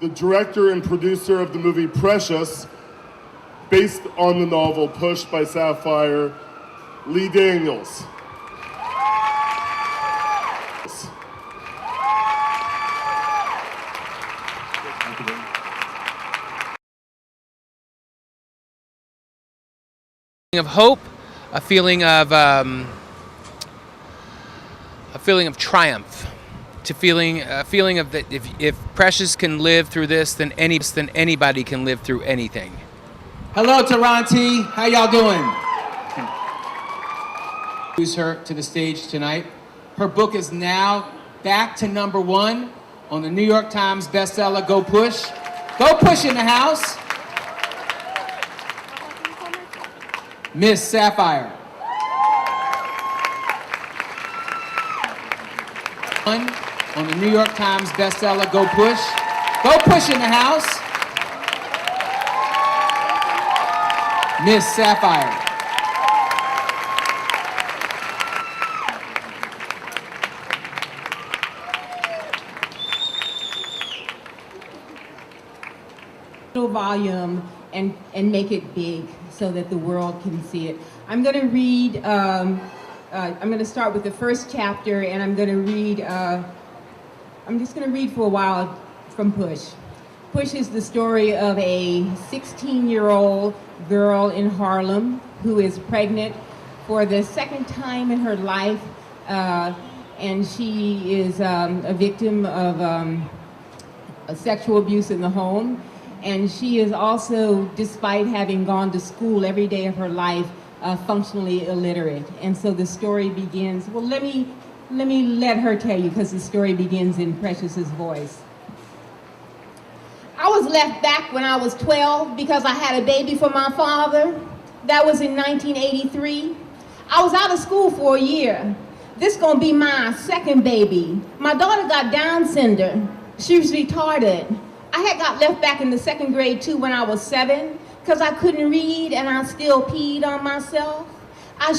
the director and producer of the movie Precious, based on the novel Push by Sapphire, Lee Daniels. Of hope, a feeling of triumph, a feeling of that if Precious can live through this, then anybody can live through anything. Hello, Toronto. How y'all doing? Introduce her to the stage tonight. Her book is now back to #1 on the New York Times bestseller Go Push. Go Push in the house. Miss Sapphire. On the New York Times bestseller Go Push. Go Push in the house. Miss Sapphire. Volume and make it big so that the world can see it. I'm going to read, I'm going to start with the first chapter, and I'm going to read, I'm just going to read for a while from Push. Push is the story of a 16-year-old girl in Harlem who is pregnant for the second time in her life, and she is a victim of a sexual abuse in the home. And she is also, despite having gone to school every day of her life, functionally illiterate. And so the story begins, well, let me let her tell you, because the story begins in Precious's voice. I was left back when I was 12 because I had a baby for my father. That was in 1983. I was out of school for a year. This gonna be my second baby. My daughter got Down syndrome. She was retarded. I had got left back in the second grade too when I was 7 because I couldn't read and I still peed on myself. I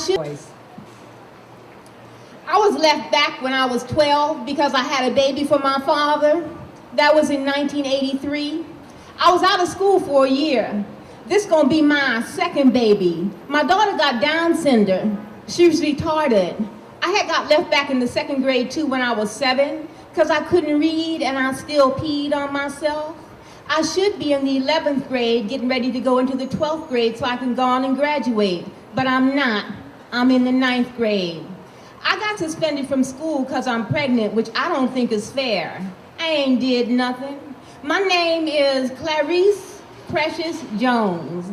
was left back when I was 12 because I had a baby for my father. That was in 1983. I was out of school for a year. This gonna be my second baby. My daughter got Down syndrome. She was retarded. I had got left back in the second grade too when I was 7 because I couldn't read and I still peed on myself. I should be in the 11th grade getting ready to go into the 12th grade so I can go on and graduate, but I'm not. I'm in the 9th grade. I got suspended from school because I'm pregnant, which I don't think is fair. I ain't did nothing. My name is Clarice Precious Jones.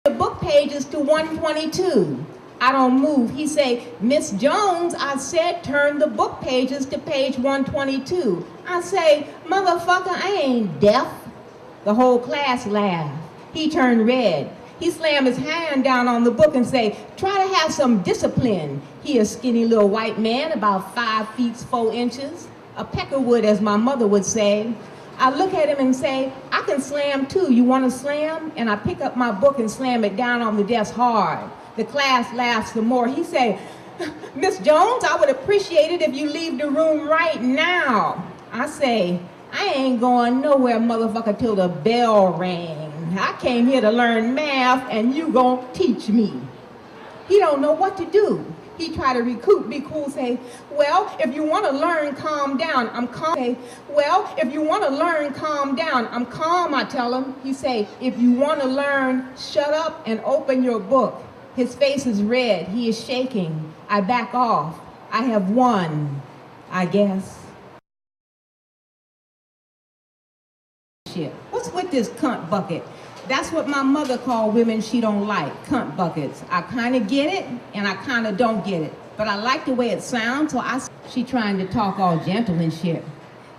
The book pages to 122. I don't move. He say, Miss Jones, I said turn the book pages to page 122. I say, motherfucker, I ain't deaf. The whole class laughed. He turned red. He slammed his hand down on the book and say, try to have some discipline. He a skinny little white man, about 5 feet 4 inches. A peckerwood, as my mother would say. I look at him and say, I can slam too. You want to slam? And I pick up my book and slam it down on the desk hard. The class laughs some more. He say, Miss Jones, I would appreciate it if you leave the room right now. I say, I ain't going nowhere, motherfucker, till the bell rang. I came here to learn math and you gonna teach me. He don't know what to do. He try to recoup, be cool, say, well, if you want to learn, calm down. I'm calm. Say, well, if you want to learn, calm down. I'm calm, I tell him. He say, if you want to learn, shut up and open your book. His face is red. He is shaking. I back off. I have won, I guess. Shit. What's with this cunt bucket? That's what my mother called women she don't like, cunt buckets. I kind of get it, and I kind of don't get it. But I like the way it sounds, so she trying to talk all gentle and shit.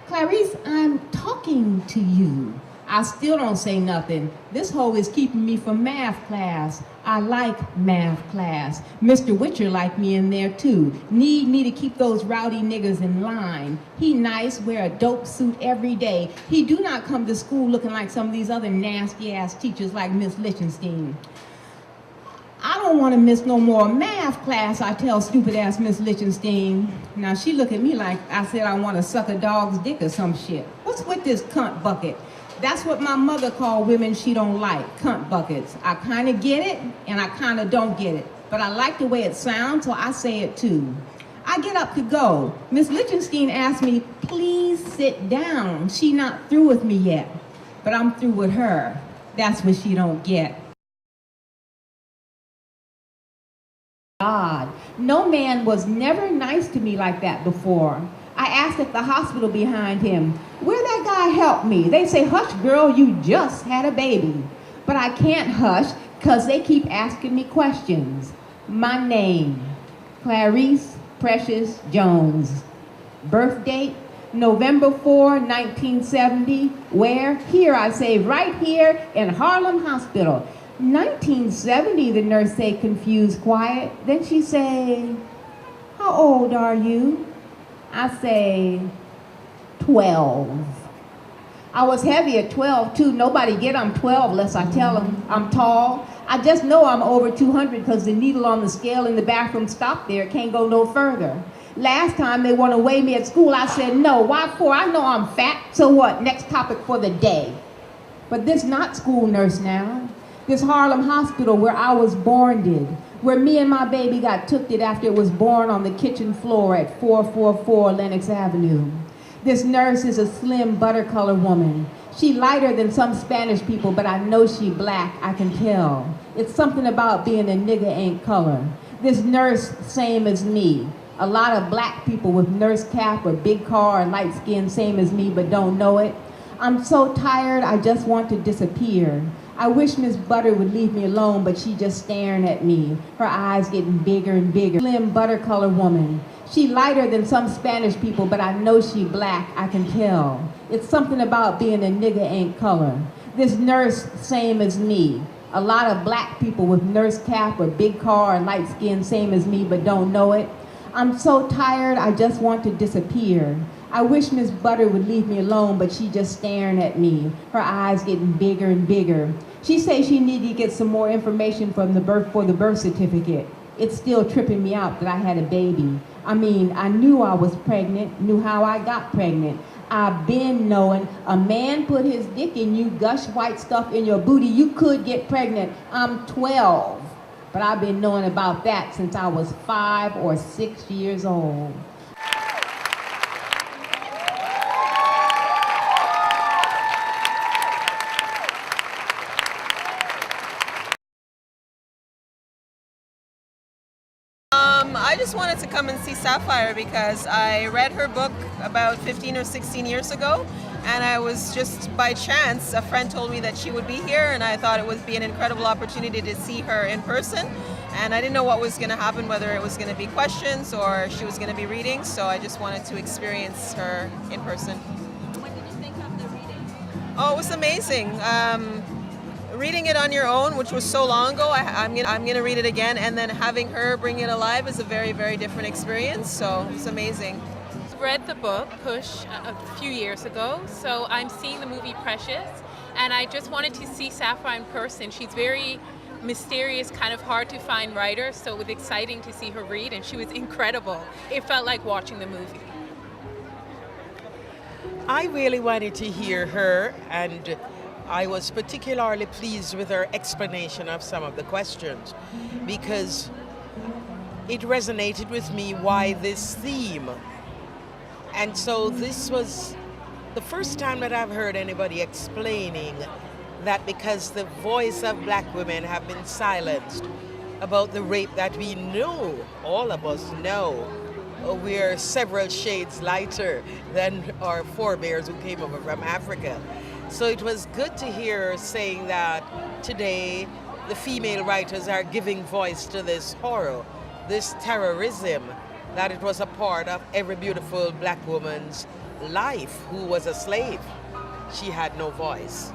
Clarice, I'm talking to you. I still don't say nothing. This hoe is keeping me from math class. I like math class. Mr. Witcher like me in there too. Need me to keep those rowdy niggas in line. He nice, wear a dope suit every day. He do not come to school looking like some of these other nasty ass teachers like Miss Lichtenstein. I don't don't want to miss no more math class, I tell stupid ass Miss Lichtenstein. Now she look at me like I said I want to suck a dog's dick or some shit. What's with this cunt bucket? That's what my mother called women she don't like, cunt buckets. I kind of get it and I kind of don't get it. But I like the way it sounds, so I say it too. I get up to go. Miss Lichtenstein asked me, please sit down. She not through with me yet, but I'm through with her. That's what she don't get. God, no man was never nice to me like that before. I asked at the hospital behind him, where that guy help me? They say, hush girl, you just had a baby. But I can't hush because they keep asking me questions. My name, Clarice Precious Jones. Birth date, November 4, 1970. Where? Here, I say, right here in Harlem Hospital. 1970, the nurse say, confused, quiet. Then she say, how old are you? I say, 12. I was heavy at 12 too. Nobody get I'm 12 unless I tell them I'm tall. I just know I'm over 200 because the needle on the scale in the bathroom stopped there. It can't go no further. Last time they want to weigh me at school, I said, no, why for? I know I'm fat, so what? Next topic for the day. But this not school nurse now. This Harlem hospital where I was born did, where me and my baby got took it after it was born on the kitchen floor at 444 Lenox Avenue. This nurse is a slim butter-color woman. She lighter than some Spanish people, but I know she black, I can tell. It's something about being a nigga ain't color. This nurse, same as me. A lot of black people with nurse cap or big car and light skin, same as me, but don't know it. I'm so tired, I just want to disappear. I wish Miss Butter would leave me alone, but she just staring at me, her eyes getting bigger and bigger. Slim butter-color woman. She lighter than some Spanish people, but I know she black, I can tell. It's something about being a nigga ain't color. This nurse, same as me. A lot of black people with nurse cap or big car and light skin, same as me, but don't know it. I'm so tired, I just want to disappear. I wish Miss Butter would leave me alone, but she just staring at me, her eyes getting bigger and bigger. She says she needed to get some more information from the birth certificate. It's still tripping me out that I had a baby. I mean, I knew I was pregnant, knew how I got pregnant. I've been knowing a man put his dick in you, gush white stuff in your booty, you could get pregnant. I'm 12, but I've been knowing about that since I was 5 or 6 years old. I just wanted to come and see Sapphire because I read her book about 15 or 16 years ago, and I was just by chance, a friend told me that she would be here, and I thought it would be an incredible opportunity to see her in person. And I didn't know what was going to happen, whether it was going to be questions or she was going to be reading, so I just wanted to experience her in person. What did you think of the reading? Oh, it was amazing. Reading it on your own, which was so long ago, I'm gonna read it again, and then having her bring it alive is a very, very different experience. So it's amazing. I read the book Push a few years ago, so I'm seeing the movie Precious, and I just wanted to see Sapphire in person. She's very mysterious, kind of hard to find writer, so it was exciting to see her read, and she was incredible. It felt like watching the movie. I really wanted to hear her, and I was particularly pleased with her explanation of some of the questions because it resonated with me why this theme. And so this was the first time that I've heard anybody explaining that because the voice of black women have been silenced about the rape that we know, all of us know, we're several shades lighter than our forebears who came over from Africa. So it was good to hear her saying that today the female writers are giving voice to this horror, this terrorism, that it was a part of every beautiful black woman's life who was a slave. She had no voice.